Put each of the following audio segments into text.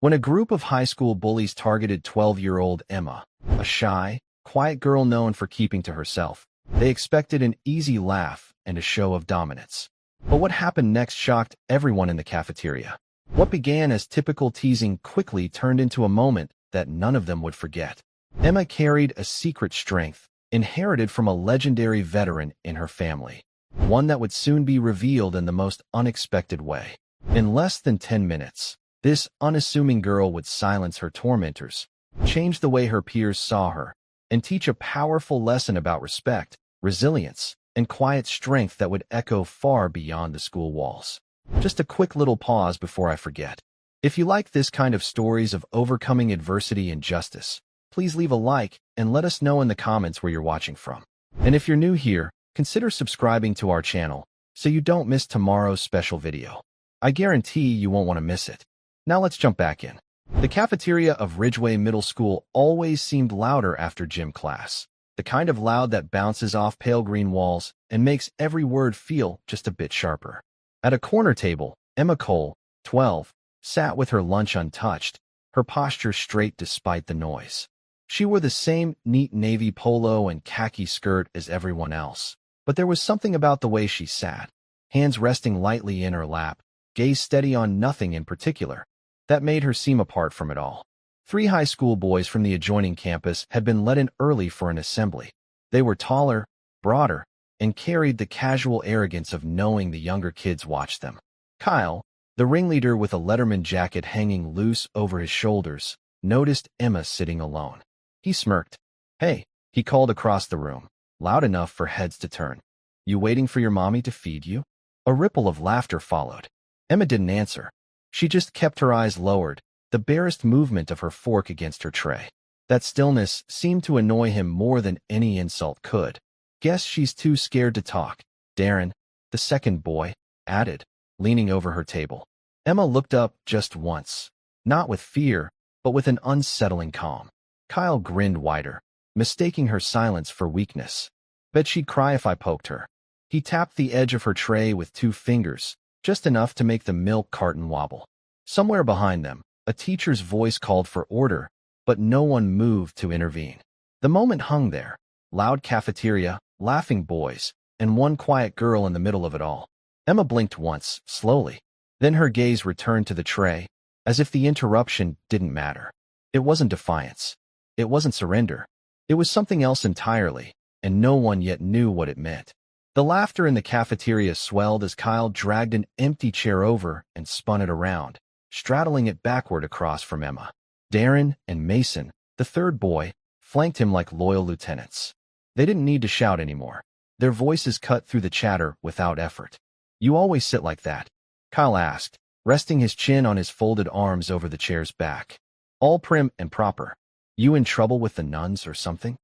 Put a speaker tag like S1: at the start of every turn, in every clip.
S1: When a group of high school bullies targeted 12-year-old Emma, a shy, quiet girl known for keeping to herself, they expected an easy laugh and a show of dominance. But what happened next shocked everyone in the cafeteria. What began as typical teasing quickly turned into a moment that none of them would forget. Emma carried a secret strength, inherited from a legendary veteran in her family, one that would soon be revealed in the most unexpected way. In less than 10 minutes, this unassuming girl would silence her tormentors, change the way her peers saw her, and teach a powerful lesson about respect, resilience, and quiet strength that would echo far beyond the school walls. Just a quick little pause before I forget. If you like this kind of stories of overcoming adversity and justice, please leave a like and let us know in the comments where you're watching from. And if you're new here, consider subscribing to our channel so you don't miss tomorrow's special video. I guarantee you won't want to miss it. Now let's jump back in. The cafeteria of Ridgeway Middle School always seemed louder after gym class, the kind of loud that bounces off pale green walls and makes every word feel just a bit sharper. At a corner table, Emma Cole, 12, sat with her lunch untouched, her posture straight despite the noise. She wore the same neat navy polo and khaki skirt as everyone else, but there was something about the way she sat, hands resting lightly in her lap, gaze steady on nothing in particular, that made her seem apart from it all. 3 high school boys from the adjoining campus had been let in early for an assembly. They were taller, broader, and carried the casual arrogance of knowing the younger kids watched them. Kyle, the ringleader with a Letterman jacket hanging loose over his shoulders, noticed Emma sitting alone. He smirked. "Hey," he called across the room, loud enough for heads to turn. "You waiting for your mommy to feed you?" A ripple of laughter followed. Emma didn't answer. She just kept her eyes lowered, the barest movement of her fork against her tray. That stillness seemed to annoy him more than any insult could. "Guess she's too scared to talk," Darren, the second boy, added, leaning over her table. Emma looked up just once, not with fear, but with an unsettling calm. Kyle grinned wider, mistaking her silence for weakness. "Bet she'd cry if I poked her." He tapped the edge of her tray with 2 fingers, just enough to make the milk carton wobble. Somewhere behind them, a teacher's voice called for order, but no one moved to intervene. The moment hung there, loud cafeteria, laughing boys, and one quiet girl in the middle of it all. Emma blinked once, slowly. Then her gaze returned to the tray, as if the interruption didn't matter. It wasn't defiance. It wasn't surrender. It was something else entirely, and no one yet knew what it meant. The laughter in the cafeteria swelled as Kyle dragged an empty chair over and spun it around, straddling it backward across from Emma. Darren and Mason, the third boy, flanked him like loyal lieutenants. They didn't need to shout anymore. Their voices cut through the chatter without effort. "You always sit like that?" Kyle asked, resting his chin on his folded arms over the chair's back. "All prim and proper. You in trouble with the nuns or something?"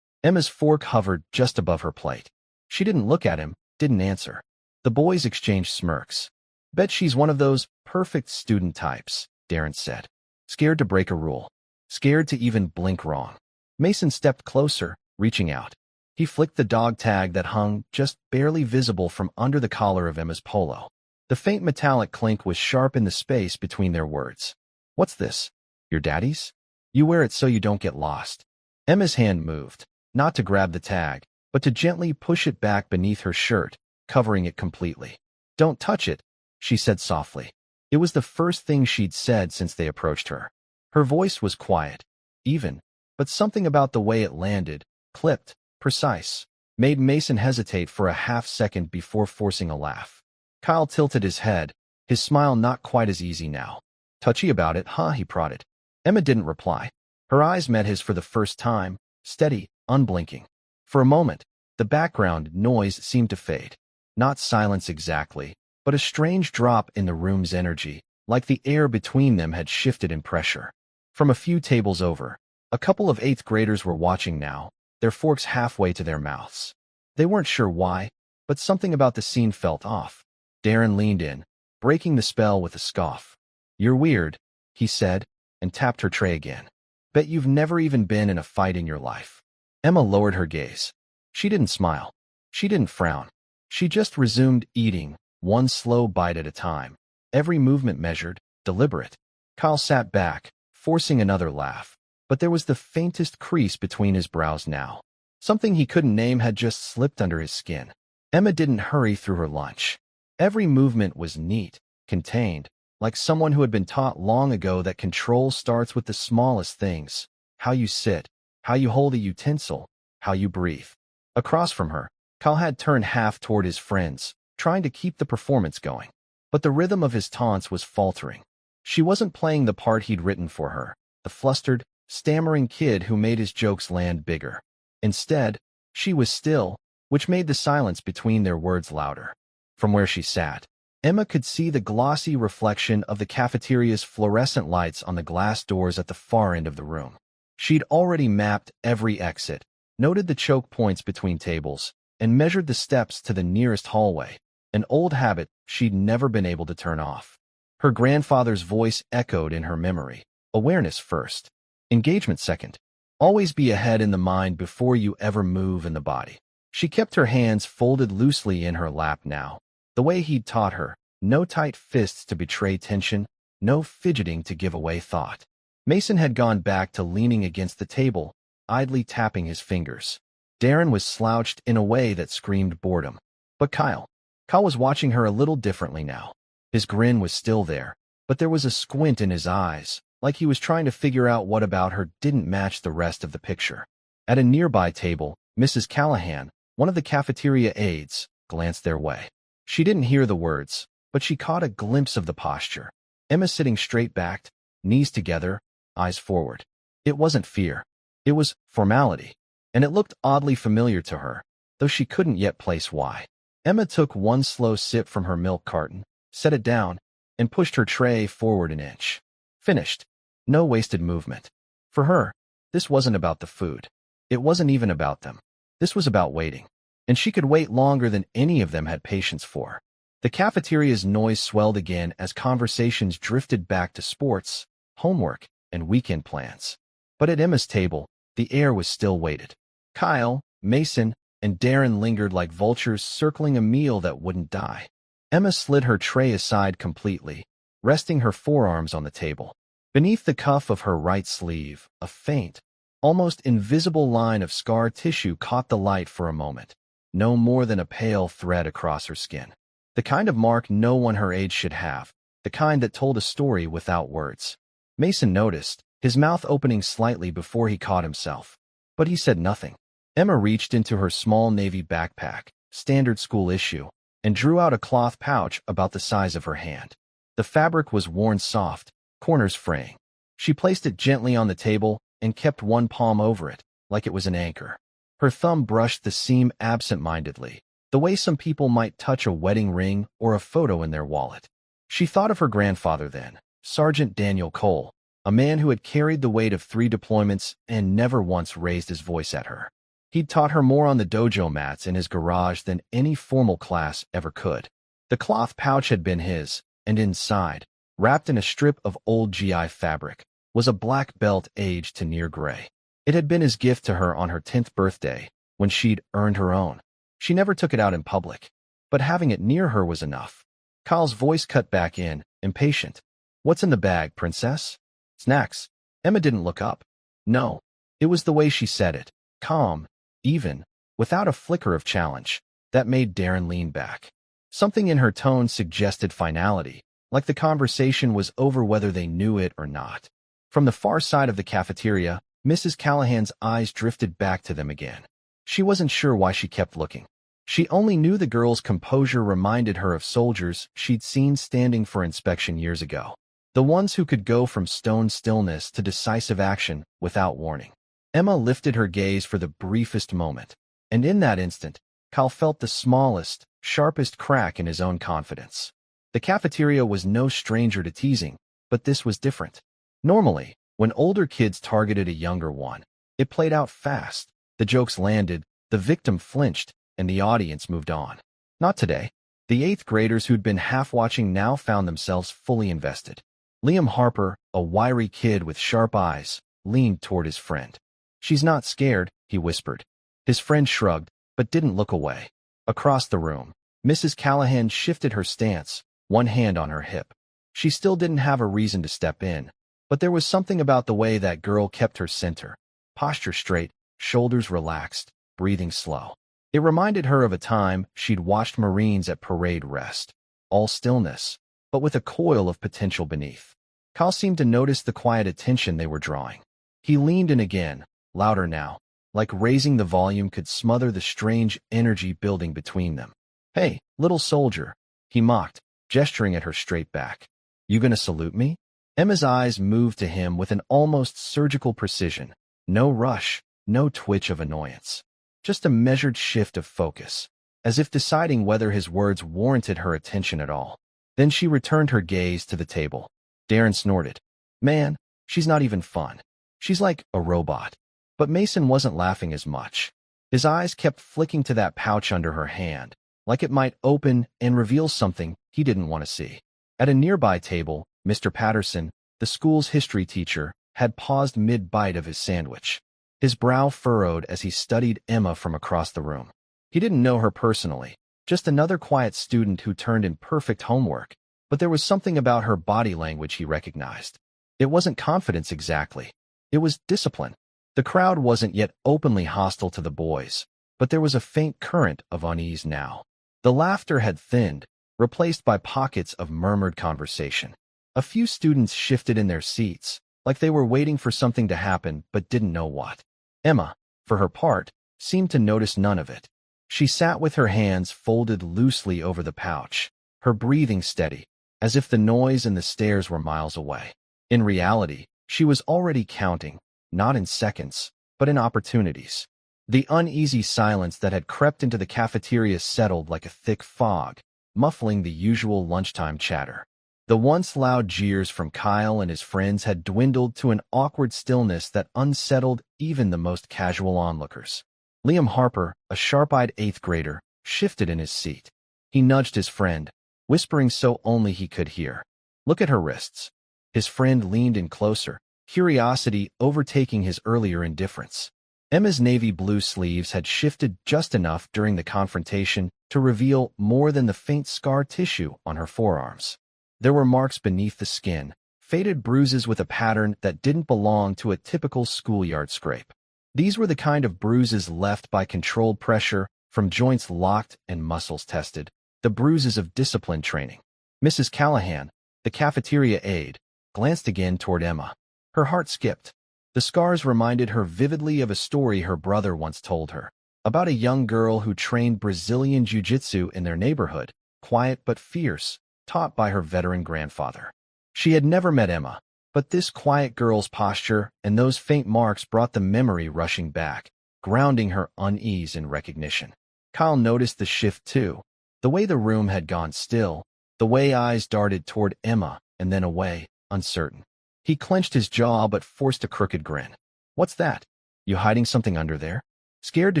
S1: Emma's fork hovered just above her plate. She didn't look at him, didn't answer. The boys exchanged smirks. "Bet she's one of those perfect student types," Darren said. "Scared to break a rule. Scared to even blink wrong." Mason stepped closer, reaching out. He flicked the dog tag that hung just barely visible from under the collar of Emma's polo. The faint metallic clink was sharp in the space between their words. "What's this? Your daddy's? You wear it so you don't get lost." Emma's hand moved, not to grab the tag, but to gently push it back beneath her shirt, covering it completely. "Don't touch it," she said softly. It was the first thing she'd said since they approached her. Her voice was quiet, even, but something about the way it landed, clipped, precise, made Mason hesitate for a half-second before forcing a laugh. Kyle tilted his head, his smile not quite as easy now. "Touchy about it, huh?" he prodded. Emma didn't reply. Her eyes met his for the first time, steady, unblinking. For a moment, the background noise seemed to fade. Not silence exactly, but a strange drop in the room's energy, like the air between them had shifted in pressure. From a few tables over, a couple of 8th graders were watching now, their forks halfway to their mouths. They weren't sure why, but something about the scene felt off. Darren leaned in, breaking the spell with a scoff. "You're weird," he said, and tapped her tray again. "Bet you've never even been in a fight in your life." Emma lowered her gaze. She didn't smile. She didn't frown. She just resumed eating, one slow bite at a time, every movement measured, deliberate. Kyle sat back, forcing another laugh. But there was the faintest crease between his brows now. Something he couldn't name had just slipped under his skin. Emma didn't hurry through her lunch. Every movement was neat, contained, like someone who had been taught long ago that control starts with the smallest things: how you sit, how you hold a utensil, how you breathe. Across from her, Kyle had turned half toward his friends, trying to keep the performance going. But the rhythm of his taunts was faltering. She wasn't playing the part he'd written for her, the flustered, stammering kid who made his jokes land bigger. Instead, she was still, which made the silence between their words louder. From where she sat, Emma could see the glossy reflection of the cafeteria's fluorescent lights on the glass doors at the far end of the room. She'd already mapped every exit, noted the choke points between tables, and measured the steps to the nearest hallway, an old habit she'd never been able to turn off. Her grandfather's voice echoed in her memory. Awareness first. Engagement second. Always be ahead in the mind before you ever move in the body. She kept her hands folded loosely in her lap now, the way he'd taught her: no tight fists to betray tension, no fidgeting to give away thought. Mason had gone back to leaning against the table, idly tapping his fingers. Darren was slouched in a way that screamed boredom. But Kyle was watching her a little differently now. His grin was still there, but there was a squint in his eyes, like he was trying to figure out what about her didn't match the rest of the picture. At a nearby table, Mrs. Callahan, one of the cafeteria aides, glanced their way. She didn't hear the words, but she caught a glimpse of the posture. Emma sitting straight-backed, knees together, eyes forward. It wasn't fear. It was formality. And it looked oddly familiar to her, though she couldn't yet place why. Emma took one slow sip from her milk carton, set it down, and pushed her tray forward an inch. Finished. No wasted movement. For her, this wasn't about the food. It wasn't even about them. This was about waiting. And she could wait longer than any of them had patience for. The cafeteria's noise swelled again as conversations drifted back to sports, homework, and weekend plans. But at Emma's table, the air was still weighted. Kyle, Mason, and Darren lingered like vultures circling a meal that wouldn't die. Emma slid her tray aside completely, resting her forearms on the table. Beneath the cuff of her right sleeve, a faint, almost invisible line of scar tissue caught the light for a moment, no more than a pale thread across her skin. The kind of mark no one her age should have, the kind that told a story without words. Mason noticed, his mouth opening slightly before he caught himself. But he said nothing. Emma reached into her small navy backpack, standard school issue, and drew out a cloth pouch about the size of her hand. The fabric was worn soft, corners fraying. She placed it gently on the table and kept one palm over it, like it was an anchor. Her thumb brushed the seam absent-mindedly, the way some people might touch a wedding ring or a photo in their wallet. She thought of her grandfather then, Sergeant Daniel Cole, a man who had carried the weight of 3 deployments and never once raised his voice at her. He'd taught her more on the dojo mats in his garage than any formal class ever could. The cloth pouch had been his, and inside, wrapped in a strip of old GI fabric, was a black belt aged to near gray. It had been his gift to her on her 10th birthday, when she'd earned her own. She never took it out in public, but having it near her was enough. Kyle's voice cut back in, impatient. "What's in the bag, princess?" "Snacks." Emma didn't look up. No, it was the way she said it, calm, even, without a flicker of challenge, that made Darren lean back. Something in her tone suggested finality, like the conversation was over whether they knew it or not. From the far side of the cafeteria, Mrs. Callahan's eyes drifted back to them again. She wasn't sure why she kept looking. She only knew the girl's composure reminded her of soldiers she'd seen standing for inspection years ago. The ones who could go from stone stillness to decisive action without warning. Emma lifted her gaze for the briefest moment, and in that instant, Kyle felt the smallest, sharpest crack in his own confidence. The cafeteria was no stranger to teasing, but this was different. Normally, when older kids targeted a younger one, it played out fast. The jokes landed, the victim flinched, and the audience moved on. Not today. The 8th graders who'd been half-watching now found themselves fully invested. Liam Harper, a wiry kid with sharp eyes, leaned toward his friend. "She's not scared," he whispered. His friend shrugged, but didn't look away. Across the room, Mrs. Callahan shifted her stance, one hand on her hip. She still didn't have a reason to step in, but there was something about the way that girl kept her center, posture straight, shoulders relaxed, breathing slow. It reminded her of a time she'd watched Marines at parade rest, all stillness, but with a coil of potential beneath. Kyle seemed to notice the quiet attention they were drawing. He leaned in again, louder now, like raising the volume could smother the strange energy building between them. "Hey, little soldier," he mocked, gesturing at her straight back. "You gonna salute me?" Emma's eyes moved to him with an almost surgical precision. No rush, no twitch of annoyance. Just a measured shift of focus, as if deciding whether his words warranted her attention at all. Then she returned her gaze to the table. Darren snorted. "Man, she's not even fun. She's like a robot." But Mason wasn't laughing as much. His eyes kept flicking to that pouch under her hand, like it might open and reveal something he didn't want to see. At a nearby table, Mr. Patterson, the school's history teacher, had paused mid-bite of his sandwich. His brow furrowed as he studied Emma from across the room. He didn't know her personally, just another quiet student who turned in perfect homework, but there was something about her body language he recognized. It wasn't confidence exactly. It was discipline. The crowd wasn't yet openly hostile to the boys, but there was a faint current of unease now. The laughter had thinned, replaced by pockets of murmured conversation. A few students shifted in their seats, like they were waiting for something to happen but didn't know what. Emma, for her part, seemed to notice none of it. She sat with her hands folded loosely over the pouch, her breathing steady, as if the noise and the stares were miles away. In reality, she was already counting, not in seconds, but in opportunities. The uneasy silence that had crept into the cafeteria settled like a thick fog, muffling the usual lunchtime chatter. The once loud jeers from Kyle and his friends had dwindled to an awkward stillness that unsettled even the most casual onlookers. Liam Harper, a sharp-eyed eighth grader, shifted in his seat. He nudged his friend, whispering so only he could hear. "Look at her wrists." His friend leaned in closer, curiosity overtaking his earlier indifference. Emma's navy blue sleeves had shifted just enough during the confrontation to reveal more than the faint scar tissue on her forearms. There were marks beneath the skin, faded bruises with a pattern that didn't belong to a typical schoolyard scrape. These were the kind of bruises left by controlled pressure from joints locked and muscles tested, the bruises of discipline training. Mrs. Callahan, the cafeteria aide, glanced again toward Emma. Her heart skipped. The scars reminded her vividly of a story her brother once told her, about a young girl who trained Brazilian Jiu-Jitsu in their neighborhood, quiet but fierce, taught by her veteran grandfather. She had never met Emma, but this quiet girl's posture and those faint marks brought the memory rushing back, grounding her unease in recognition. Kyle noticed the shift too, the way the room had gone still, the way eyes darted toward Emma and then away, uncertain. He clenched his jaw but forced a crooked grin. "What's that? You hiding something under there? Scared to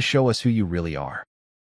S1: show us who you really are?"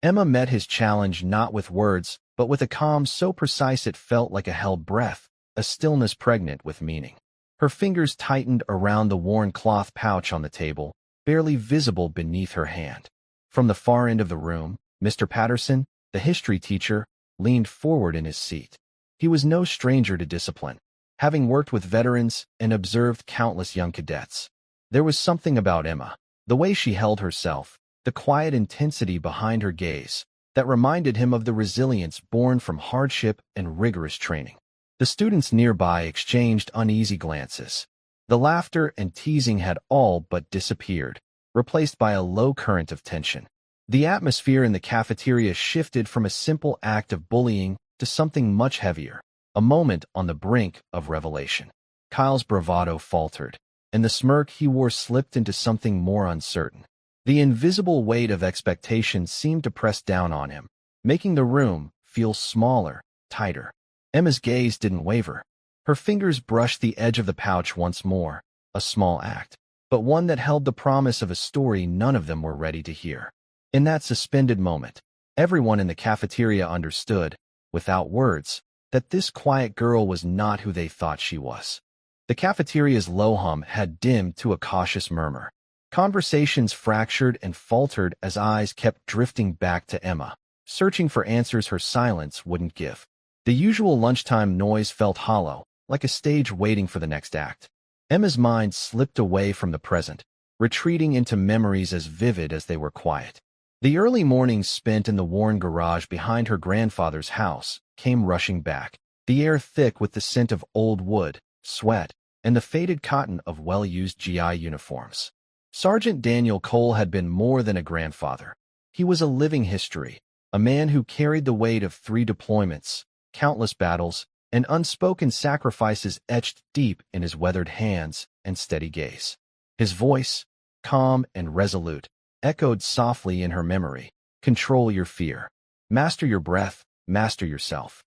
S1: Emma met his challenge not with words, but with a calm so precise it felt like a held breath, a stillness pregnant with meaning. Her fingers tightened around the worn cloth pouch on the table, barely visible beneath her hand. From the far end of the room, Mr. Patterson, the history teacher, leaned forward in his seat. He was no stranger to discipline, having worked with veterans and observed countless young cadets. There was something about Emma, the way she held herself, the quiet intensity behind her gaze, that reminded him of the resilience born from hardship and rigorous training. The students nearby exchanged uneasy glances. The laughter and teasing had all but disappeared, replaced by a low current of tension. The atmosphere in the cafeteria shifted from a simple act of bullying to something much heavier, a moment on the brink of revelation. Kyle's bravado faltered, and the smirk he wore slipped into something more uncertain. The invisible weight of expectation seemed to press down on him, making the room feel smaller, tighter. Emma's gaze didn't waver. Her fingers brushed the edge of the pouch once more, a small act, but one that held the promise of a story none of them were ready to hear. In that suspended moment, everyone in the cafeteria understood, without words, that this quiet girl was not who they thought she was. The cafeteria's low hum had dimmed to a cautious murmur. Conversations fractured and faltered as eyes kept drifting back to Emma, searching for answers her silence wouldn't give. The usual lunchtime noise felt hollow, like a stage waiting for the next act. Emma's mind slipped away from the present, retreating into memories as vivid as they were quiet. The early mornings spent in the worn garage behind her grandfather's house came rushing back, the air thick with the scent of old wood, sweat, and the faded cotton of well-used GI uniforms. Sergeant Daniel Cole had been more than a grandfather. He was a living history, a man who carried the weight of 3 deployments, countless battles, and unspoken sacrifices etched deep in his weathered hands and steady gaze. His voice, calm and resolute, echoed softly in her memory. Control your fear. Master your breath. Master yourself.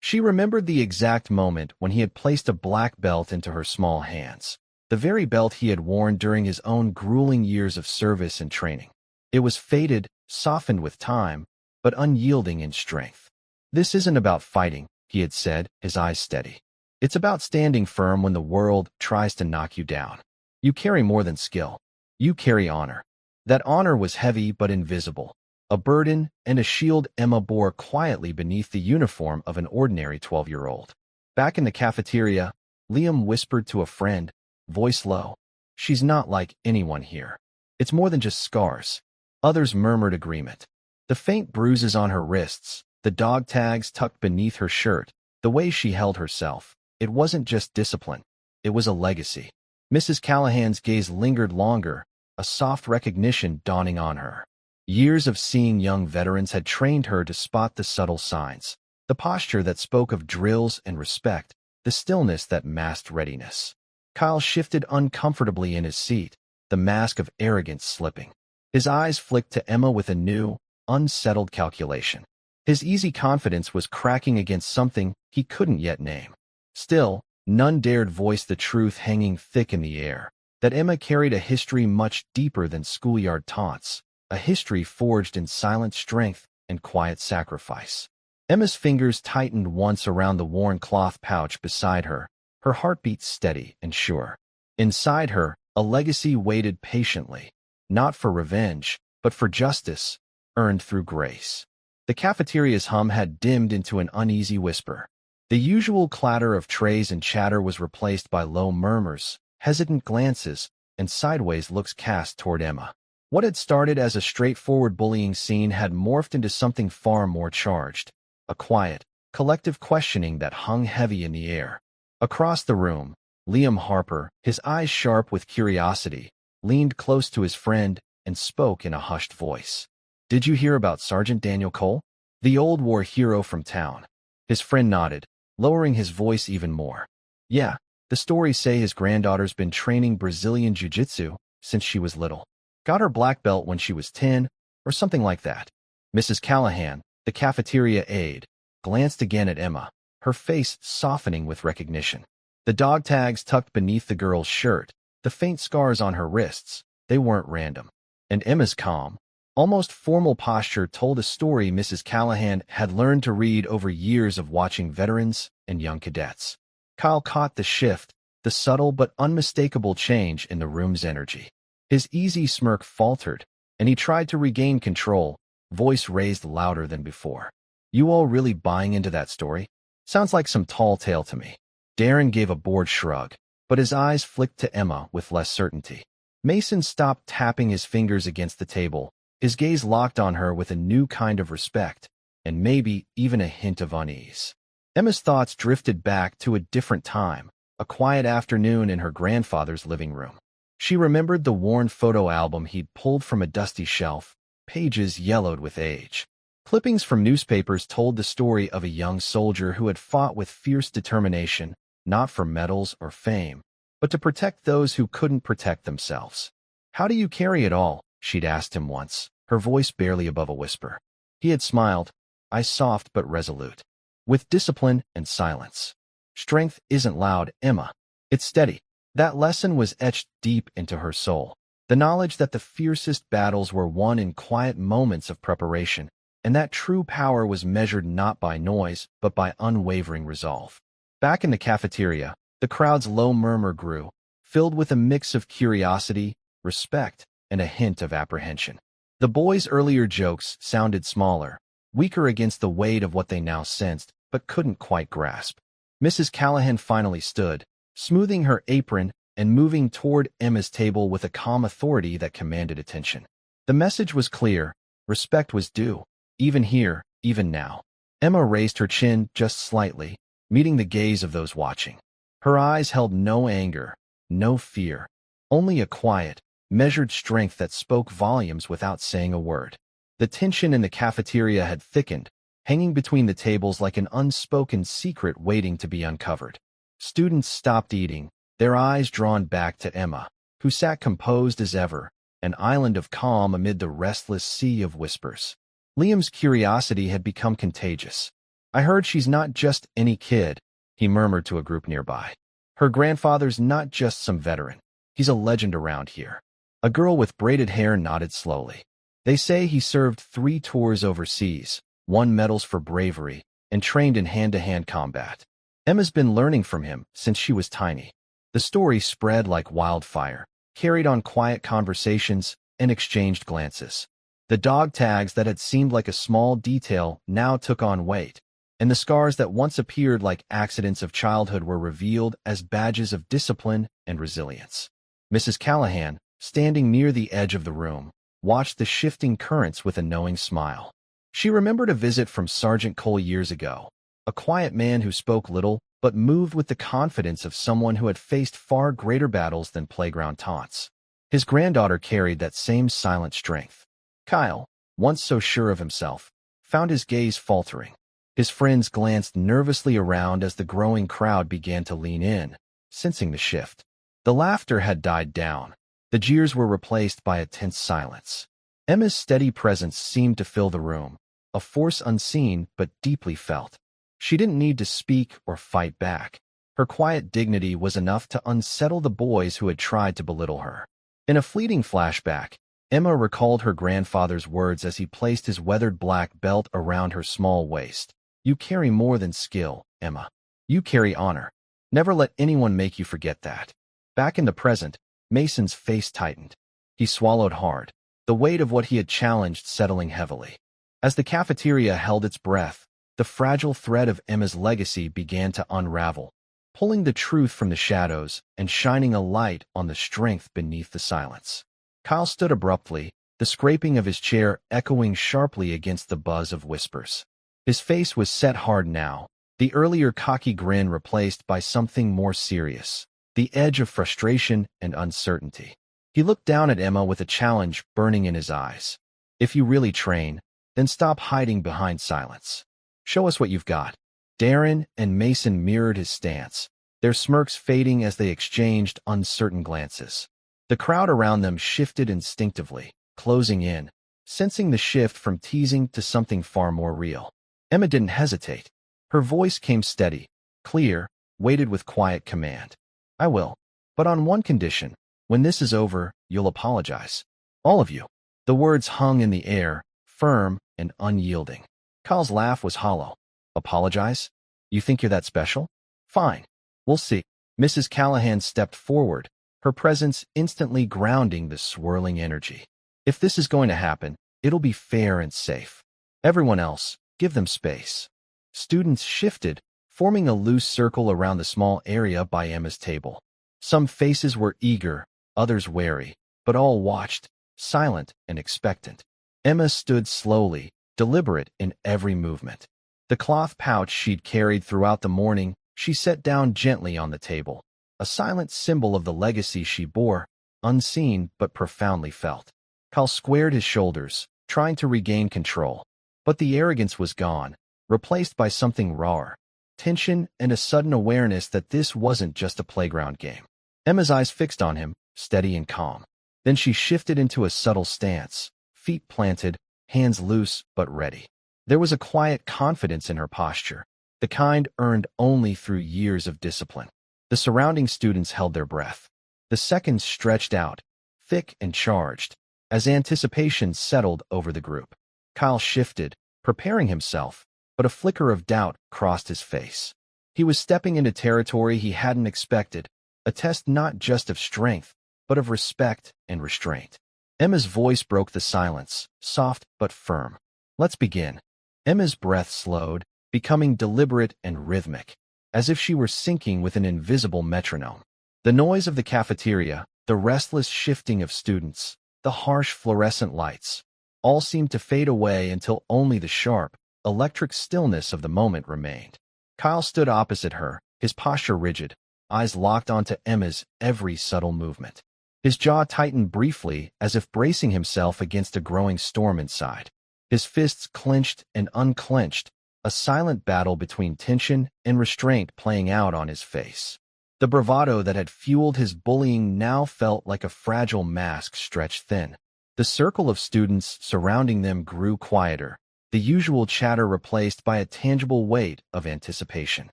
S1: She remembered the exact moment when he had placed a black belt into her small hands, the very belt he had worn during his own grueling years of service and training. It was faded, softened with time, but unyielding in strength. "This isn't about fighting," he had said, his eyes steady. "It's about standing firm when the world tries to knock you down. You carry more than skill. You carry honor." That honor was heavy but invisible, a burden and a shield Emma bore quietly beneath the uniform of an ordinary 12-year-old. Back in the cafeteria, Liam whispered to a friend, voice low, "She's not like anyone here. It's more than just scars." Others murmured agreement. The faint bruises on her wrists, the dog tags tucked beneath her shirt, the way she held herself. It wasn't just discipline. It was a legacy. Mrs. Callahan's gaze lingered longer, a soft recognition dawning on her. Years of seeing young veterans had trained her to spot the subtle signs, the posture that spoke of drills and respect, the stillness that masked readiness. Kyle shifted uncomfortably in his seat, the mask of arrogance slipping. His eyes flicked to Emma with a new, unsettled calculation. His easy confidence was cracking against something he couldn't yet name. Still, none dared voice the truth hanging thick in the air, that Emma carried a history much deeper than schoolyard taunts, a history forged in silent strength and quiet sacrifice. Emma's fingers tightened once around the worn cloth pouch beside her, her heartbeat steady and sure. Inside her, a legacy waited patiently, not for revenge, but for justice, earned through grace. The cafeteria's hum had dimmed into an uneasy whisper. The usual clatter of trays and chatter was replaced by low murmurs, hesitant glances, and sideways looks cast toward Emma. What had started as a straightforward bullying scene had morphed into something far more charged, a quiet, collective questioning that hung heavy in the air. Across the room, Liam Harper, his eyes sharp with curiosity, leaned close to his friend and spoke in a hushed voice. "Did you hear about Sergeant Daniel Cole? The old war hero from town?" His friend nodded, lowering his voice even more. "Yeah, the stories say his granddaughter's been training Brazilian Jiu-Jitsu since she was little. Got her black belt when she was 10, or something like that." Mrs. Callahan, the cafeteria aide, glanced again at Emma, her face softening with recognition. The dog tags tucked beneath the girl's shirt, the faint scars on her wrists, they weren't random. And Emma's calm, almost formal posture told a story Mrs. Callahan had learned to read over years of watching veterans and young cadets. Kyle caught the shift, the subtle but unmistakable change in the room's energy. His easy smirk faltered, and he tried to regain control, voice raised louder than before. "You all really buying into that story? Sounds like some tall tale to me." Darren gave a bored shrug, but his eyes flicked to Emma with less certainty. Mason stopped tapping his fingers against the table, his gaze locked on her with a new kind of respect, and maybe even a hint of unease. Emma's thoughts drifted back to a different time, a quiet afternoon in her grandfather's living room. She remembered the worn photo album he'd pulled from a dusty shelf, pages yellowed with age. Clippings from newspapers told the story of a young soldier who had fought with fierce determination, not for medals or fame, but to protect those who couldn't protect themselves. "How do you carry it all?" she'd asked him once, her voice barely above a whisper. He had smiled, eyes soft but resolute. "With discipline and silence. Strength isn't loud, Emma. It's steady." That lesson was etched deep into her soul. The knowledge that the fiercest battles were won in quiet moments of preparation, and that true power was measured not by noise, but by unwavering resolve. Back in the cafeteria, the crowd's low murmur grew, filled with a mix of curiosity, respect, and a hint of apprehension. The boys' earlier jokes sounded smaller, weaker against the weight of what they now sensed, but couldn't quite grasp. Mrs. Callahan finally stood, smoothing her apron and moving toward Emma's table with a calm authority that commanded attention. The message was clear. Respect was due, even here, even now. Emma raised her chin just slightly, meeting the gaze of those watching. Her eyes held no anger, no fear, only a quiet, measured strength that spoke volumes without saying a word. The tension in the cafeteria had thickened, hanging between the tables like an unspoken secret waiting to be uncovered. Students stopped eating, their eyes drawn back to Emma, who sat composed as ever, an island of calm amid the restless sea of whispers. Liam's curiosity had become contagious. "I heard she's not just any kid," he murmured to a group nearby. "Her grandfather's not just some veteran. He's a legend around here." A girl with braided hair nodded slowly. "They say he served 3 tours overseas, won medals for bravery, and trained in hand-to-hand combat. Emma's been learning from him since she was tiny." The story spread like wildfire, carried on quiet conversations and exchanged glances. The dog tags that had seemed like a small detail now took on weight, and the scars that once appeared like accidents of childhood were revealed as badges of discipline and resilience. Mrs. Callahan, standing near the edge of the room, watched the shifting currents with a knowing smile. She remembered a visit from Sergeant Cole years ago, a quiet man who spoke little but moved with the confidence of someone who had faced far greater battles than playground taunts. His granddaughter carried that same silent strength. Kyle, once so sure of himself, found his gaze faltering. His friends glanced nervously around as the growing crowd began to lean in, sensing the shift. The laughter had died down. The jeers were replaced by a tense silence. Emma's steady presence seemed to fill the room, a force unseen but deeply felt. She didn't need to speak or fight back. Her quiet dignity was enough to unsettle the boys who had tried to belittle her. In a fleeting flashback, Emma recalled her grandfather's words as he placed his weathered black belt around her small waist. "You carry more than skill, Emma. You carry honor. Never let anyone make you forget that." Back in the present, Mason's face tightened. He swallowed hard, the weight of what he had challenged settling heavily. As the cafeteria held its breath, the fragile thread of Emma's legacy began to unravel, pulling the truth from the shadows and shining a light on the strength beneath the silence. Kyle stood abruptly, the scraping of his chair echoing sharply against the buzz of whispers. His face was set hard now, the earlier cocky grin replaced by something more serious, the edge of frustration and uncertainty. He looked down at Emma with a challenge burning in his eyes. "If you really train, then stop hiding behind silence. Show us what you've got." Darren and Mason mirrored his stance, their smirks fading as they exchanged uncertain glances. The crowd around them shifted instinctively, closing in, sensing the shift from teasing to something far more real. Emma didn't hesitate. Her voice came steady, clear, weighted with quiet command. "I will. But on one condition. When this is over, you'll apologize. All of you." The words hung in the air, firm and unyielding. Kyle's laugh was hollow. "Apologize? You think you're that special? Fine. We'll see." Mrs. Callahan stepped forward, her presence instantly grounding the swirling energy. "If this is going to happen, it'll be fair and safe. Everyone else, give them space." Students shifted, forming a loose circle around the small area by Emma's table. Some faces were eager, others wary, but all watched, silent and expectant. Emma stood slowly, deliberate in every movement. The cloth pouch she'd carried throughout the morning, she set down gently on the table, a silent symbol of the legacy she bore, unseen but profoundly felt. Kyle squared his shoulders, trying to regain control. But the arrogance was gone, replaced by something rawer, tension and a sudden awareness that this wasn't just a playground game. Emma's eyes fixed on him, steady and calm. Then she shifted into a subtle stance, feet planted, hands loose but ready. There was a quiet confidence in her posture, the kind earned only through years of discipline. The surrounding students held their breath. The seconds stretched out, thick and charged, as anticipation settled over the group. Kyle shifted, preparing himself, but a flicker of doubt crossed his face. He was stepping into territory he hadn't expected, a test not just of strength, but of respect and restraint. Emma's voice broke the silence, soft but firm. "Let's begin." Emma's breath slowed, becoming deliberate and rhythmic. as if she were syncing with an invisible metronome. The noise of the cafeteria, the restless shifting of students, the harsh fluorescent lights, all seemed to fade away until only the sharp, electric stillness of the moment remained. Kyle stood opposite her, his posture rigid, eyes locked onto Emma's every subtle movement. His jaw tightened briefly as if bracing himself against a growing storm inside. His fists clenched and unclenched, a silent battle between tension and restraint playing out on his face. The bravado that had fueled his bullying now felt like a fragile mask stretched thin. The circle of students surrounding them grew quieter, the usual chatter replaced by a tangible weight of anticipation.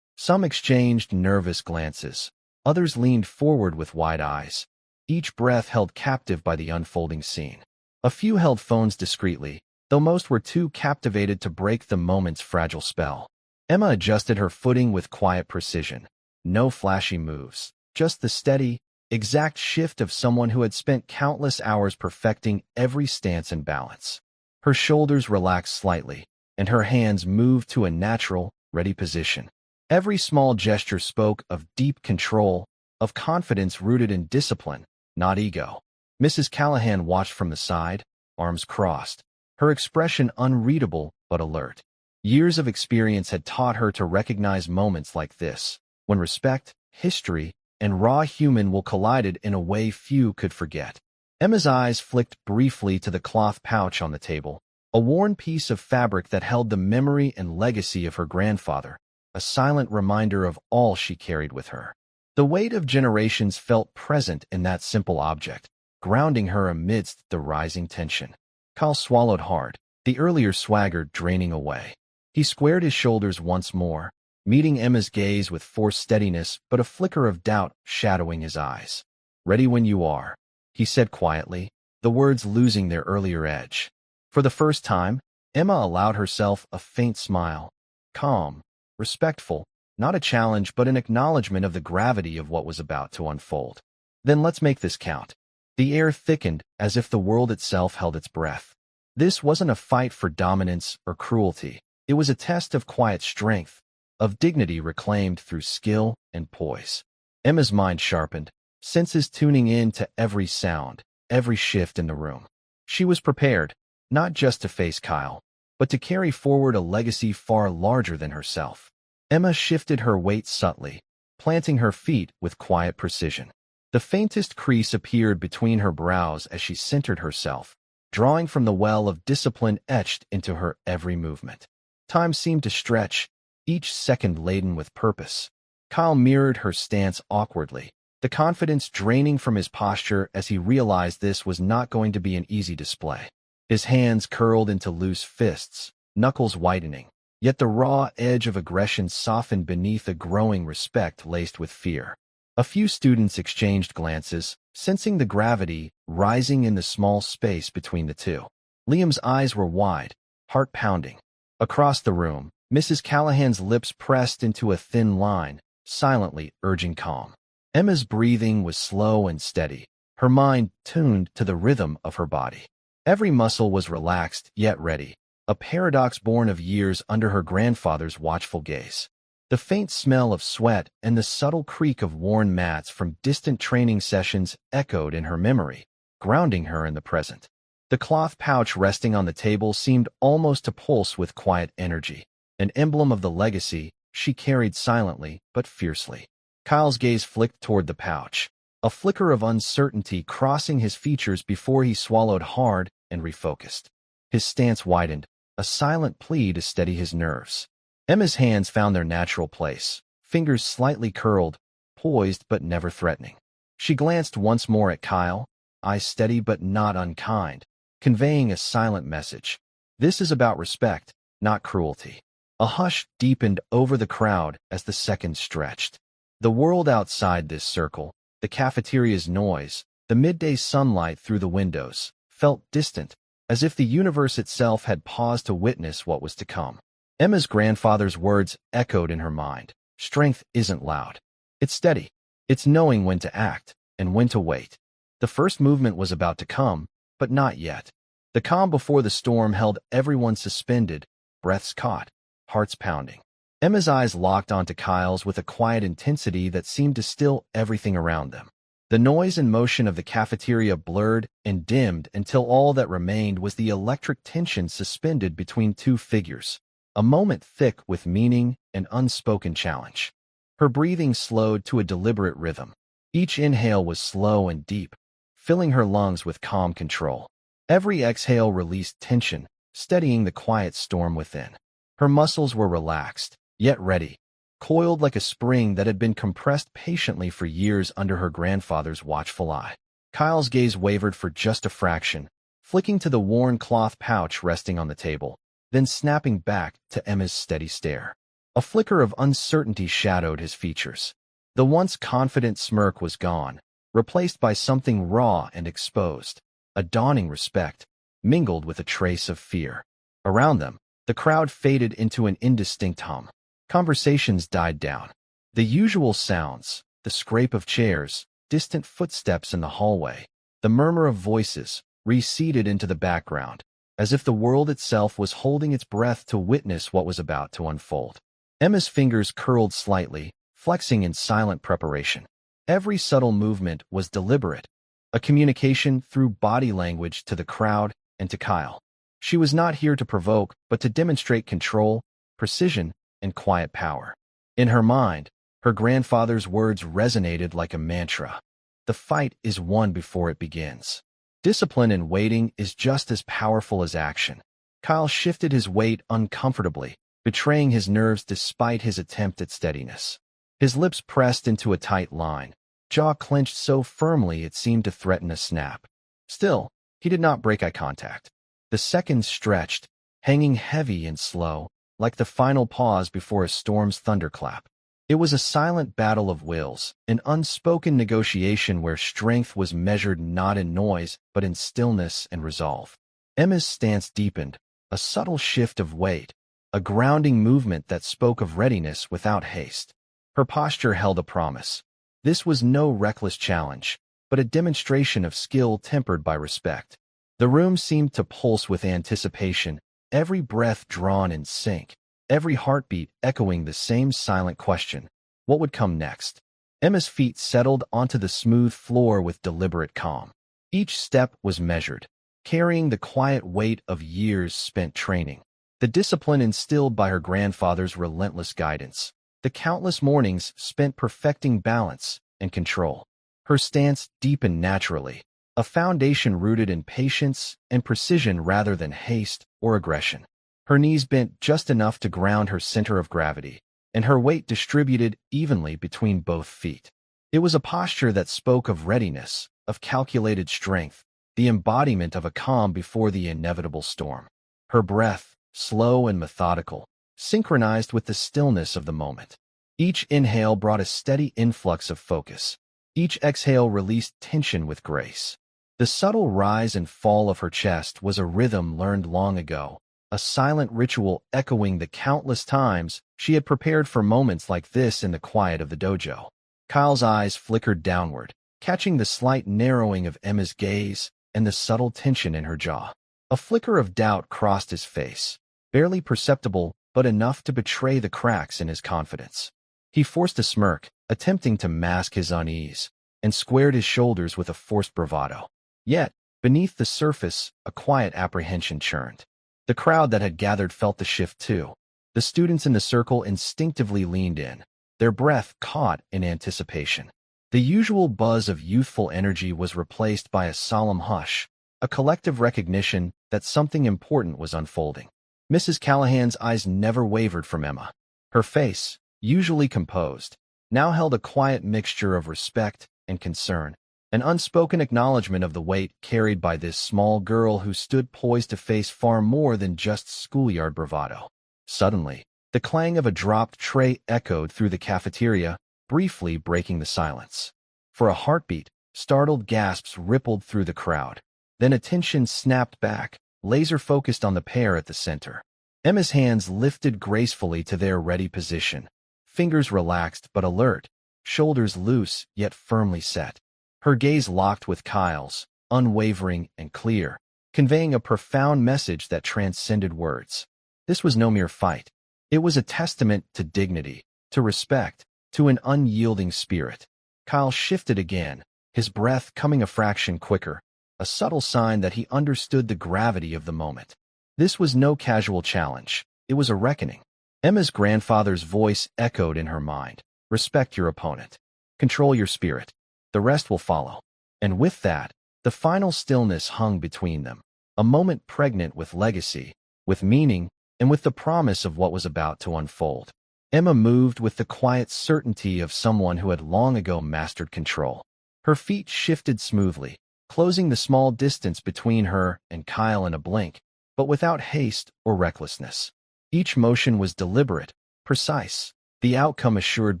S1: Some exchanged nervous glances. Others leaned forward with wide eyes, each breath held captive by the unfolding scene. A few held phones discreetly, though most were too captivated to break the moment's fragile spell. Emma adjusted her footing with quiet precision. No flashy moves, just the steady, exact shift of someone who had spent countless hours perfecting every stance and balance. Her shoulders relaxed slightly, and her hands moved to a natural, ready position. Every small gesture spoke of deep control, of confidence rooted in discipline, not ego. Mrs. Callahan watched from the side, arms crossed, her expression unreadable but alert. Years of experience had taught her to recognize moments like this, when respect, history, and raw human will collided in a way few could forget. Emma's eyes flicked briefly to the cloth pouch on the table, a worn piece of fabric that held the memory and legacy of her grandfather, a silent reminder of all she carried with her. The weight of generations felt present in that simple object, grounding her amidst the rising tension. Kyle swallowed hard, the earlier swagger draining away. He squared his shoulders once more, meeting Emma's gaze with forced steadiness but a flicker of doubt shadowing his eyes. "Ready when you are," he said quietly, the words losing their earlier edge. For the first time, Emma allowed herself a faint smile, calm, respectful, not a challenge but an acknowledgement of the gravity of what was about to unfold. "Then let's make this count." The air thickened as if the world itself held its breath. This wasn't a fight for dominance or cruelty. It was a test of quiet strength, of dignity reclaimed through skill and poise. Emma's mind sharpened, senses tuning in to every sound, every shift in the room. She was prepared, not just to face Kyle, but to carry forward a legacy far larger than herself. Emma shifted her weight subtly, planting her feet with quiet precision. The faintest crease appeared between her brows as she centered herself, drawing from the well of discipline etched into her every movement. Time seemed to stretch, each second laden with purpose. Kyle mirrored her stance awkwardly, the confidence draining from his posture as he realized this was not going to be an easy display. His hands curled into loose fists, knuckles whitening, yet the raw edge of aggression softened beneath a growing respect laced with fear. A few students exchanged glances, sensing the gravity rising in the small space between the two. Liam's eyes were wide, heart pounding. Across the room, Mrs. Callahan's lips pressed into a thin line, silently urging calm. Emma's breathing was slow and steady, her mind tuned to the rhythm of her body. Every muscle was relaxed yet ready, a paradox born of years under her grandfather's watchful gaze. The faint smell of sweat and the subtle creak of worn mats from distant training sessions echoed in her memory, grounding her in the present. The cloth pouch resting on the table seemed almost to pulse with quiet energy, an emblem of the legacy she carried silently but fiercely. Kyle's gaze flicked toward the pouch, a flicker of uncertainty crossing his features before he swallowed hard and refocused. His stance widened, a silent plea to steady his nerves. Emma's hands found their natural place, fingers slightly curled, poised but never threatening. She glanced once more at Kyle, eyes steady but not unkind, conveying a silent message. This is about respect, not cruelty. A hush deepened over the crowd as the seconds stretched. The world outside this circle, the cafeteria's noise, the midday sunlight through the windows, felt distant, as if the universe itself had paused to witness what was to come. Emma's grandfather's words echoed in her mind. Strength isn't loud. It's steady. It's knowing when to act and when to wait. The first movement was about to come, but not yet. The calm before the storm held everyone suspended, breaths caught, hearts pounding. Emma's eyes locked onto Kyle's with a quiet intensity that seemed to still everything around them. The noise and motion of the cafeteria blurred and dimmed until all that remained was the electric tension suspended between two figures, a moment thick with meaning and unspoken challenge. Her breathing slowed to a deliberate rhythm. Each inhale was slow and deep, filling her lungs with calm control. Every exhale released tension, steadying the quiet storm within. Her muscles were relaxed, yet ready, coiled like a spring that had been compressed patiently for years under her grandfather's watchful eye. Kyle's gaze wavered for just a fraction, flicking to the worn cloth pouch resting on the table, then snapping back to Emma's steady stare. A flicker of uncertainty shadowed his features. The once confident smirk was gone, replaced by something raw and exposed, a dawning respect, mingled with a trace of fear. Around them, the crowd faded into an indistinct hum. Conversations died down. The usual sounds, the scrape of chairs, distant footsteps in the hallway, the murmur of voices, receded into the background, as if the world itself was holding its breath to witness what was about to unfold. Emma's fingers curled slightly, flexing in silent preparation. Every subtle movement was deliberate, a communication through body language to the crowd and to Kyle. She was not here to provoke, but to demonstrate control, precision, and quiet power. In her mind, her grandfather's words resonated like a mantra. The fight is won before it begins. Discipline and waiting is just as powerful as action. Kyle shifted his weight uncomfortably, betraying his nerves despite his attempt at steadiness. His lips pressed into a tight line, jaw clenched so firmly it seemed to threaten a snap. Still, he did not break eye contact. The seconds stretched, hanging heavy and slow, like the final pause before a storm's thunderclap. It was a silent battle of wills, an unspoken negotiation where strength was measured not in noise, but in stillness and resolve. Emma's stance deepened, a subtle shift of weight, a grounding movement that spoke of readiness without haste. Her posture held a promise. This was no reckless challenge, but a demonstration of skill tempered by respect. The room seemed to pulse with anticipation, every breath drawn in sync, every heartbeat echoing the same silent question: what would come next? Emma's feet settled onto the smooth floor with deliberate calm. Each step was measured, carrying the quiet weight of years spent training, the discipline instilled by her grandfather's relentless guidance, the countless mornings spent perfecting balance and control. Her stance deepened naturally, a foundation rooted in patience and precision rather than haste or aggression. Her knees bent just enough to ground her center of gravity, and her weight distributed evenly between both feet. It was a posture that spoke of readiness, of calculated strength, the embodiment of a calm before the inevitable storm. Her breath, slow and methodical, synchronized with the stillness of the moment. Each inhale brought a steady influx of focus. Each exhale released tension with grace. The subtle rise and fall of her chest was a rhythm learned long ago, a silent ritual echoing the countless times she had prepared for moments like this in the quiet of the dojo. Kyle's eyes flickered downward, catching the slight narrowing of Emma's gaze and the subtle tension in her jaw. A flicker of doubt crossed his face, barely perceptible but enough to betray the cracks in his confidence. He forced a smirk, attempting to mask his unease, and squared his shoulders with a forced bravado. Yet, beneath the surface, a quiet apprehension churned. The crowd that had gathered felt the shift too. The students in the circle instinctively leaned in, their breath caught in anticipation. The usual buzz of youthful energy was replaced by a solemn hush, a collective recognition that something important was unfolding. Mrs. Callahan's eyes never wavered from Emma. Her face, usually composed, now held a quiet mixture of respect and concern, an unspoken acknowledgement of the weight carried by this small girl who stood poised to face far more than just schoolyard bravado. Suddenly, the clang of a dropped tray echoed through the cafeteria, briefly breaking the silence. For a heartbeat, startled gasps rippled through the crowd. Then attention snapped back, laser-focused on the pair at the center. Emma's hands lifted gracefully to their ready position, fingers relaxed but alert, shoulders loose yet firmly set. Her gaze locked with Kyle's, unwavering and clear, conveying a profound message that transcended words. This was no mere fight. It was a testament to dignity, to respect, to an unyielding spirit. Kyle shifted again, his breath coming a fraction quicker, a subtle sign that he understood the gravity of the moment. This was no casual challenge. It was a reckoning. Emma's grandfather's voice echoed in her mind. Respect your opponent. Control your spirit. The rest will follow. And with that, the final stillness hung between them, a moment pregnant with legacy, with meaning, and with the promise of what was about to unfold. Emma moved with the quiet certainty of someone who had long ago mastered control. Her feet shifted smoothly, closing the small distance between her and Kyle in a blink, but without haste or recklessness. Each motion was deliberate, precise, the outcome assured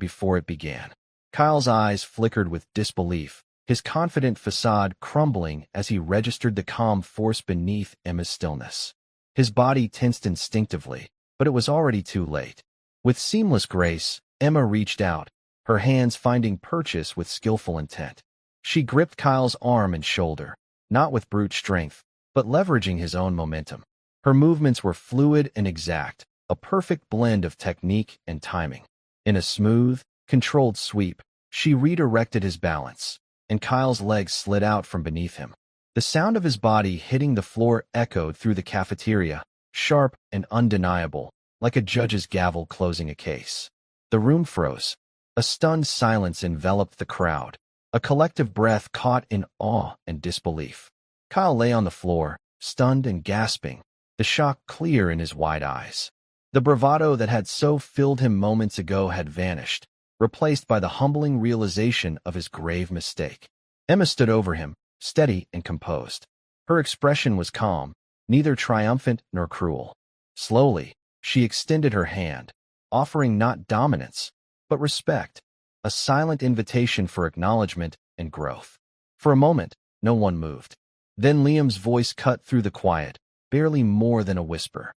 S1: before it began. Kyle's eyes flickered with disbelief, his confident facade crumbling as he registered the calm force beneath Emma's stillness. His body tensed instinctively, but it was already too late. With seamless grace, Emma reached out, her hands finding purchase with skillful intent. She gripped Kyle's arm and shoulder, not with brute strength, but leveraging his own momentum. Her movements were fluid and exact, a perfect blend of technique and timing. In a smooth, controlled sweep, she redirected his balance, and Kyle's legs slid out from beneath him. The sound of his body hitting the floor echoed through the cafeteria, sharp and undeniable, like a judge's gavel closing a case. The room froze. A stunned silence enveloped the crowd, a collective breath caught in awe and disbelief. Kyle lay on the floor, stunned and gasping, the shock clear in his wide eyes. The bravado that had so filled him moments ago had vanished, replaced by the humbling realization of his grave mistake. Emma stood over him, steady and composed. Her expression was calm, neither triumphant nor cruel. Slowly, she extended her hand, offering not dominance, but respect, a silent invitation for acknowledgement and growth. For a moment, no one moved. Then Liam's voice cut through the quiet, barely more than a whisper.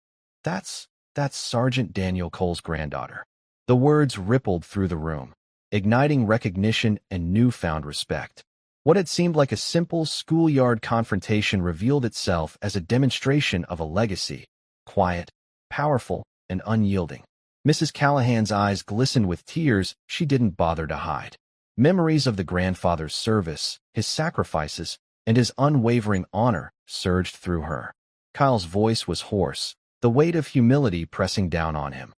S1: That's Sergeant Daniel Cole's granddaughter." The words rippled through the room, igniting recognition and newfound respect. What had seemed like a simple schoolyard confrontation revealed itself as a demonstration of a legacy, quiet, powerful, and unyielding. Mrs. Callahan's eyes glistened with tears she didn't bother to hide. Memories of the grandfather's service, his sacrifices, and his unwavering honor surged through her. Kyle's voice was hoarse, the weight of humility pressing down on him.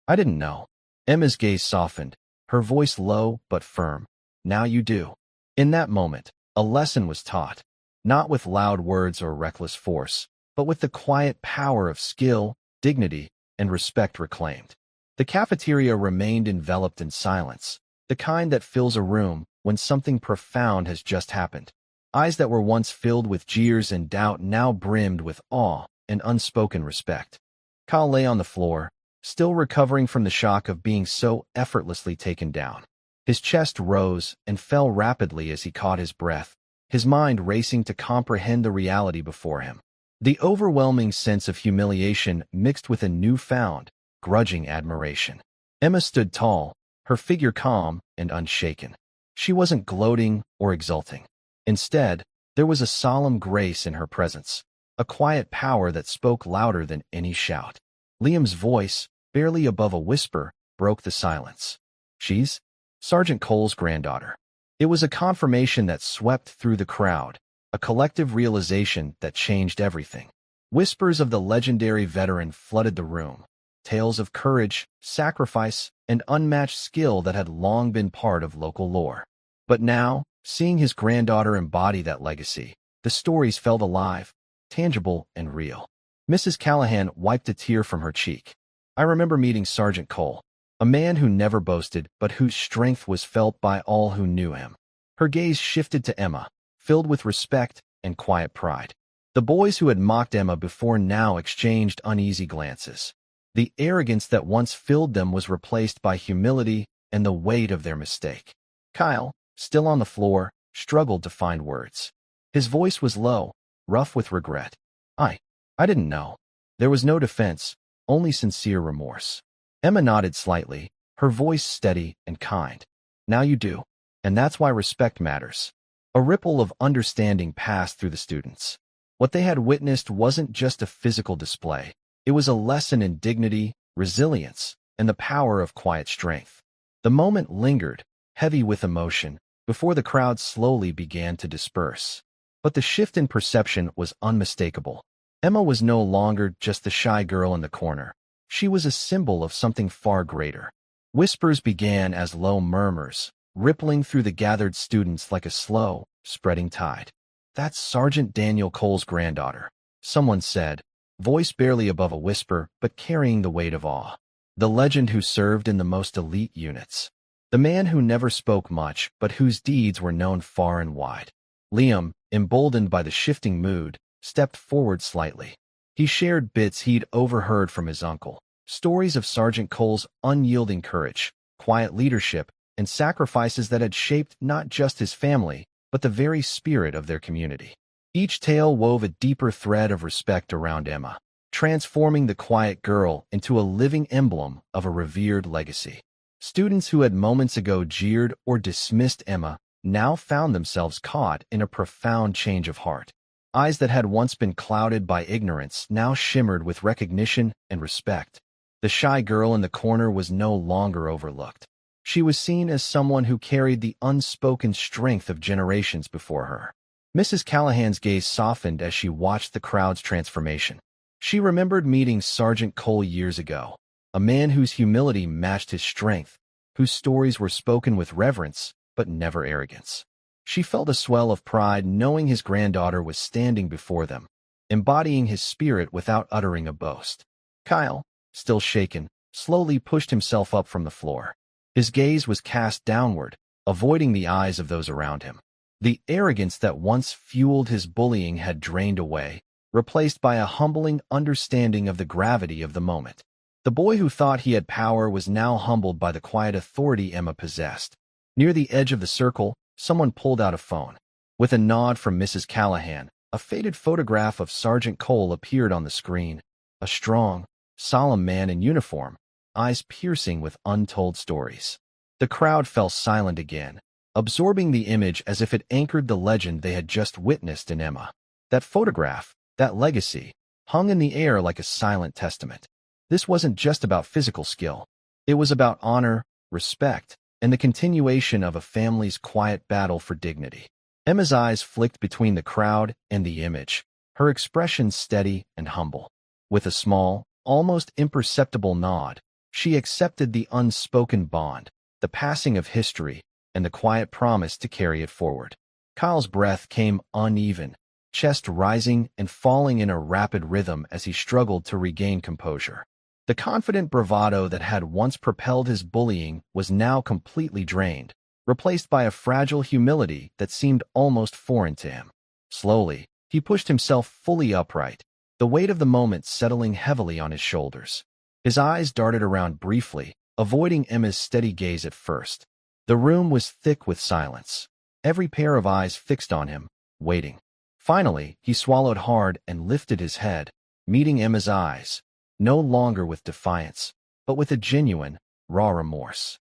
S1: I didn't know." Emma's gaze softened, her voice low but firm. "Now you do." In that moment, a lesson was taught, not with loud words or reckless force, but with the quiet power of skill, dignity, and respect reclaimed. The cafeteria remained enveloped in silence, the kind that fills a room when something profound has just happened. Eyes that were once filled with jeers and doubt now brimmed with awe and unspoken respect. Kyle lay on the floor, still recovering from the shock of being so effortlessly taken down. His chest rose and fell rapidly as he caught his breath, his mind racing to comprehend the reality before him. The overwhelming sense of humiliation mixed with a newfound, grudging admiration. Emma stood tall, her figure calm and unshaken. She wasn't gloating or exulting. Instead, there was a solemn grace in her presence, a quiet power that spoke louder than any shout. Liam's voice, barely above a whisper, broke the silence. "She's Sergeant Cole's granddaughter." It was a confirmation that swept through the crowd, a collective realization that changed everything. Whispers of the legendary veteran flooded the room, tales of courage, sacrifice, and unmatched skill that had long been part of local lore. But now, seeing his granddaughter embody that legacy, the stories felt alive, tangible, and real. Mrs. Callahan wiped a tear from her cheek. "I remember meeting Sergeant Cole, a man who never boasted but whose strength was felt by all who knew him." Her gaze shifted to Emma, filled with respect and quiet pride. The boys who had mocked Emma before now exchanged uneasy glances. The arrogance that once filled them was replaced by humility and the weight of their mistake. Kyle, still on the floor, struggled to find words. His voice was low, rough with regret. I didn't know." There was no defense, only sincere remorse. Emma nodded slightly, her voice steady and kind. "Now you do, and that's why respect matters." A ripple of understanding passed through the students. What they had witnessed wasn't just a physical display. It was a lesson in dignity, resilience, and the power of quiet strength. The moment lingered, heavy with emotion, before the crowd slowly began to disperse. But the shift in perception was unmistakable. Emma was no longer just the shy girl in the corner. She was a symbol of something far greater. Whispers began as low murmurs, rippling through the gathered students like a slow, spreading tide. "That's Sergeant Daniel Cole's granddaughter," someone said, voice barely above a whisper but carrying the weight of awe. "The legend who served in the most elite units. The man who never spoke much but whose deeds were known far and wide." Liam, emboldened by the shifting mood, stepped forward slightly. He shared bits he'd overheard from his uncle, stories of Sergeant Cole's unyielding courage, quiet leadership, and sacrifices that had shaped not just his family, but the very spirit of their community. Each tale wove a deeper thread of respect around Emma, transforming the quiet girl into a living emblem of a revered legacy. Students who had moments ago jeered or dismissed Emma now found themselves caught in a profound change of heart. Eyes that had once been clouded by ignorance now shimmered with recognition and respect. The shy girl in the corner was no longer overlooked. She was seen as someone who carried the unspoken strength of generations before her. Mrs. Callahan's gaze softened as she watched the crowd's transformation. She remembered meeting Sergeant Cole years ago, a man whose humility matched his strength, whose stories were spoken with reverence but never arrogance. She felt a swell of pride knowing his granddaughter was standing before them, embodying his spirit without uttering a boast. Kyle, still shaken, slowly pushed himself up from the floor. His gaze was cast downward, avoiding the eyes of those around him. The arrogance that once fueled his bullying had drained away, replaced by a humbling understanding of the gravity of the moment. The boy who thought he had power was now humbled by the quiet authority Emma possessed. Near the edge of the circle, someone pulled out a phone. With a nod from Mrs. Callahan, a faded photograph of Sergeant Cole appeared on the screen. A strong, solemn man in uniform, eyes piercing with untold stories. The crowd fell silent again, absorbing the image as if it anchored the legend they had just witnessed in Emma. That photograph, that legacy, hung in the air like a silent testament. This wasn't just about physical skill. It was about honor, respect, and the continuation of a family's quiet battle for dignity. Emma's eyes flicked between the crowd and the image, her expression steady and humble. With a small, almost imperceptible nod, she accepted the unspoken bond, the passing of history, and the quiet promise to carry it forward. Kyle's breath came uneven, chest rising and falling in a rapid rhythm as he struggled to regain composure. The confident bravado that had once propelled his bullying was now completely drained, replaced by a fragile humility that seemed almost foreign to him. Slowly, he pushed himself fully upright, the weight of the moment settling heavily on his shoulders. His eyes darted around briefly, avoiding Emma's steady gaze at first. The room was thick with silence, every pair of eyes fixed on him, waiting. Finally, he swallowed hard and lifted his head, meeting Emma's eyes, no longer with defiance, but with a genuine, raw remorse.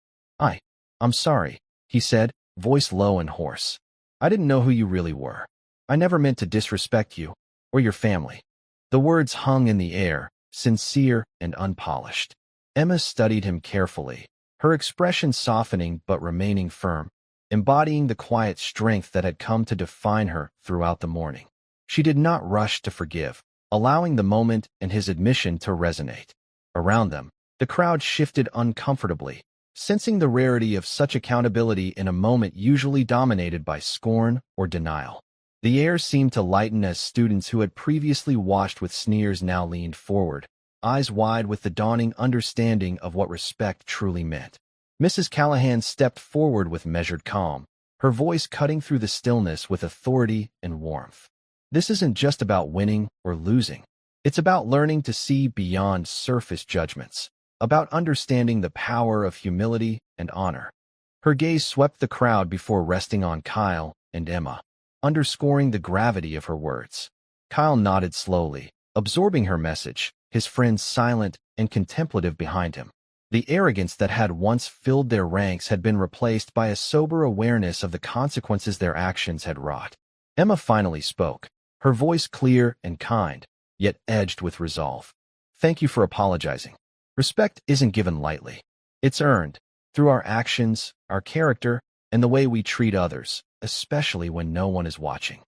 S1: I'm sorry," he said, voice low and hoarse. "I didn't know who you really were. I never meant to disrespect you, or your family." The words hung in the air, sincere and unpolished. Emma studied him carefully, her expression softening but remaining firm, embodying the quiet strength that had come to define her throughout the morning. She did not rush to forgive, allowing the moment and his admission to resonate. Around them, the crowd shifted uncomfortably, sensing the rarity of such accountability in a moment usually dominated by scorn or denial. The air seemed to lighten as students who had previously watched with sneers now leaned forward, eyes wide with the dawning understanding of what respect truly meant. Mrs. Callahan stepped forward with measured calm, her voice cutting through the stillness with authority and warmth. "This isn't just about winning or losing. It's about learning to see beyond surface judgments, about understanding the power of humility and honor." Her gaze swept the crowd before resting on Kyle and Emma, underscoring the gravity of her words. Kyle nodded slowly, absorbing her message, his friends silent and contemplative behind him. The arrogance that had once filled their ranks had been replaced by a sober awareness of the consequences their actions had wrought. Emma finally spoke, her voice clear and kind, yet edged with resolve. "Thank you for apologizing. Respect isn't given lightly. It's earned through our actions, our character, and the way we treat others, especially when no one is watching.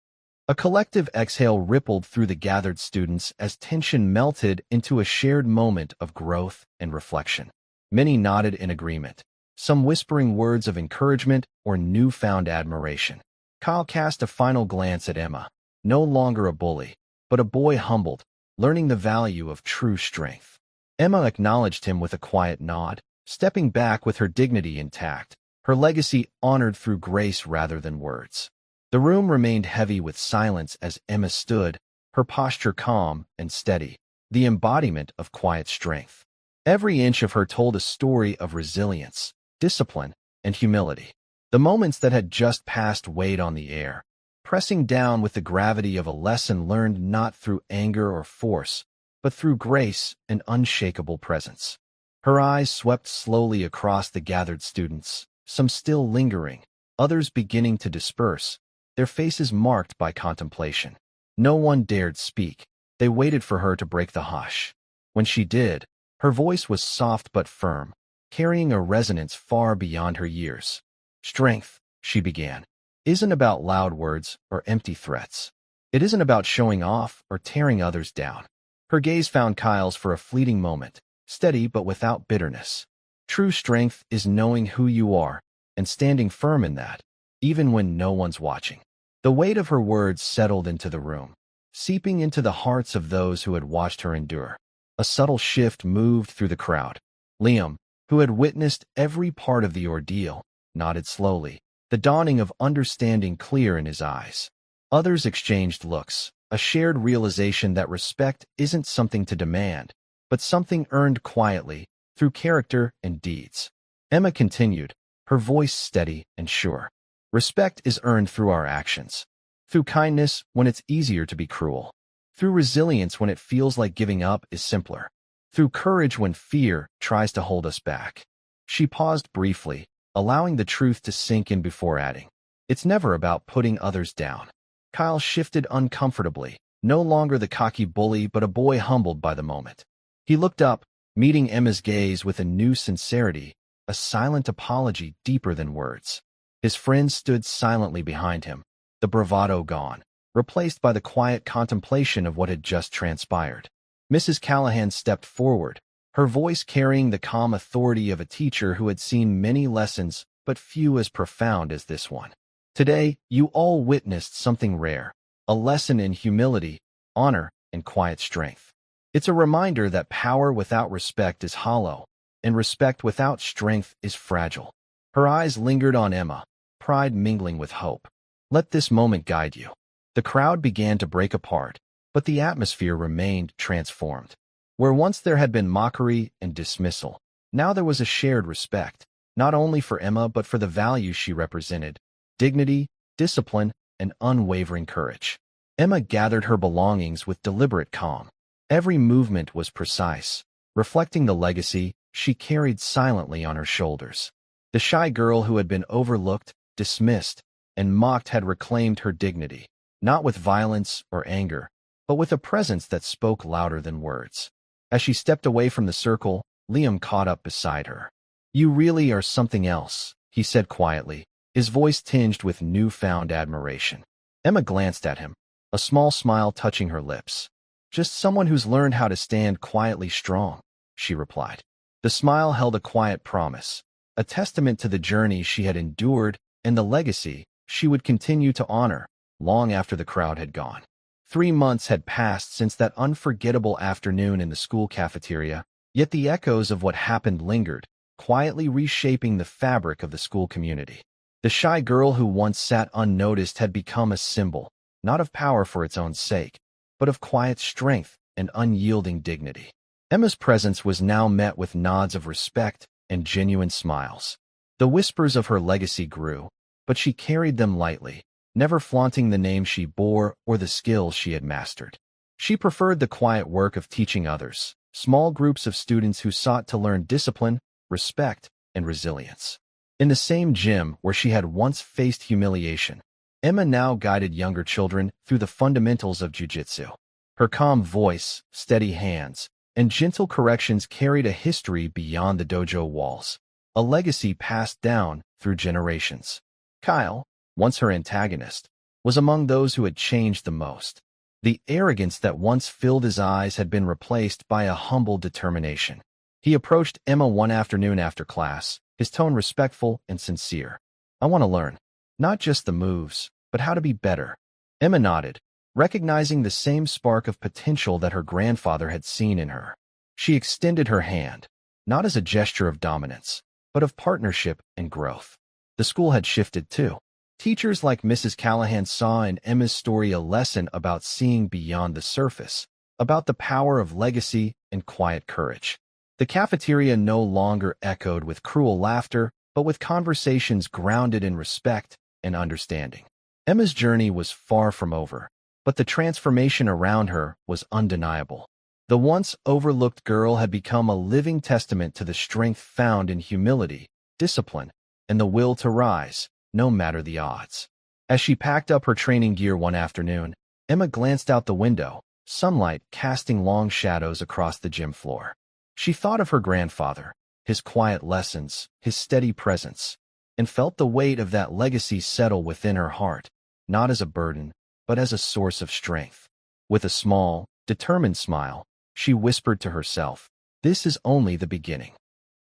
S1: A collective exhale rippled through the gathered students as tension melted into a shared moment of growth and reflection. Many nodded in agreement, some whispering words of encouragement or newfound admiration. Kyle cast a final glance at Emma, no longer a bully, but a boy humbled, learning the value of true strength. Emma acknowledged him with a quiet nod, stepping back with her dignity intact, her legacy honored through grace rather than words. The room remained heavy with silence as Emma stood, her posture calm and steady, the embodiment of quiet strength. Every inch of her told a story of resilience, discipline, and humility. The moments that had just passed weighed on the air, pressing down with the gravity of a lesson learned not through anger or force, but through grace and unshakable presence. Her eyes swept slowly across the gathered students, some still lingering, others beginning to disperse, their faces marked by contemplation. No one dared speak. They waited for her to break the hush. When she did, her voice was soft but firm, carrying a resonance far beyond her years. Strength, she began, isn't about loud words or empty threats. It isn't about showing off or tearing others down. Her gaze found Kyle's for a fleeting moment, steady but without bitterness. True strength is knowing who you are and standing firm in that, even when no one's watching. The weight of her words settled into the room, seeping into the hearts of those who had watched her endure. A subtle shift moved through the crowd. Liam, who had witnessed every part of the ordeal, nodded slowly, the dawning of understanding clear in his eyes. Others exchanged looks, a shared realization that respect isn't something to demand, but something earned quietly, through character and deeds. Emma continued, her voice steady and sure. Respect is earned through our actions, through kindness when it's easier to be cruel, through resilience when it feels like giving up is simpler, through courage when fear tries to hold us back. She paused briefly, allowing the truth to sink in before adding, it's never about putting others down. Kyle shifted uncomfortably, no longer the cocky bully but a boy humbled by the moment. He looked up, meeting Emma's gaze with a new sincerity, a silent apology deeper than words. His friends stood silently behind him, the bravado gone, replaced by the quiet contemplation of what had just transpired. Mrs. Callahan stepped forward, her voice carrying the calm authority of a teacher who had seen many lessons but few as profound as this one. Today, you all witnessed something rare, a lesson in humility, honor, and quiet strength. It's a reminder that power without respect is hollow, and respect without strength is fragile. Her eyes lingered on Emma, pride mingling with hope. Let this moment guide you. The crowd began to break apart, but the atmosphere remained transformed. Where once there had been mockery and dismissal, now there was a shared respect, not only for Emma but for the values she represented: dignity, discipline, and unwavering courage. Emma gathered her belongings with deliberate calm. Every movement was precise, reflecting the legacy she carried silently on her shoulders. The shy girl who had been overlooked, dismissed, and mocked had reclaimed her dignity, not with violence or anger, but with a presence that spoke louder than words. As she stepped away from the circle, Liam caught up beside her. "You really are something else," he said quietly, his voice tinged with newfound admiration. Emma glanced at him, a small smile touching her lips. "Just someone who's learned how to stand quietly strong," she replied. The smile held a quiet promise, a testament to the journey she had endured and the legacy she would continue to honor long after the crowd had gone. 3 months had passed since that unforgettable afternoon in the school cafeteria, yet the echoes of what happened lingered, quietly reshaping the fabric of the school community. The shy girl who once sat unnoticed had become a symbol, not of power for its own sake, but of quiet strength and unyielding dignity. Emma's presence was now met with nods of respect and genuine smiles. The whispers of her legacy grew, but she carried them lightly, never flaunting the name she bore or the skills she had mastered. She preferred the quiet work of teaching others, small groups of students who sought to learn discipline, respect, and resilience. In the same gym where she had once faced humiliation, Emma now guided younger children through the fundamentals of Jiu-Jitsu. Her calm voice, steady hands, and gentle corrections carried a history beyond the dojo walls, a legacy passed down through generations. Kyle, once her antagonist, was among those who had changed the most. The arrogance that once filled his eyes had been replaced by a humble determination. He approached Emma one afternoon after class, his tone respectful and sincere. "I want to learn, not just the moves, but how to be better." Emma nodded, recognizing the same spark of potential that her grandfather had seen in her. She extended her hand, not as a gesture of dominance, but of partnership and growth. The school had shifted too. Teachers like Mrs. Callahan saw in Emma's story a lesson about seeing beyond the surface, about the power of legacy and quiet courage. The cafeteria no longer echoed with cruel laughter, but with conversations grounded in respect and understanding. Emma's journey was far from over, but the transformation around her was undeniable. The once overlooked girl had become a living testament to the strength found in humility, discipline, and the will to rise, no matter the odds. As she packed up her training gear one afternoon, Emma glanced out the window, sunlight casting long shadows across the gym floor. She thought of her grandfather, his quiet lessons, his steady presence, and felt the weight of that legacy settle within her heart, not as a burden, but as a source of strength. With a small, determined smile, she whispered to herself, "This is only the beginning."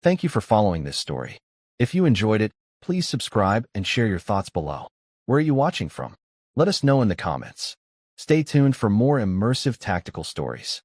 S1: Thank you for following this story. If you enjoyed it, please subscribe and share your thoughts below. Where are you watching from? Let us know in the comments. Stay tuned for more immersive tactical stories.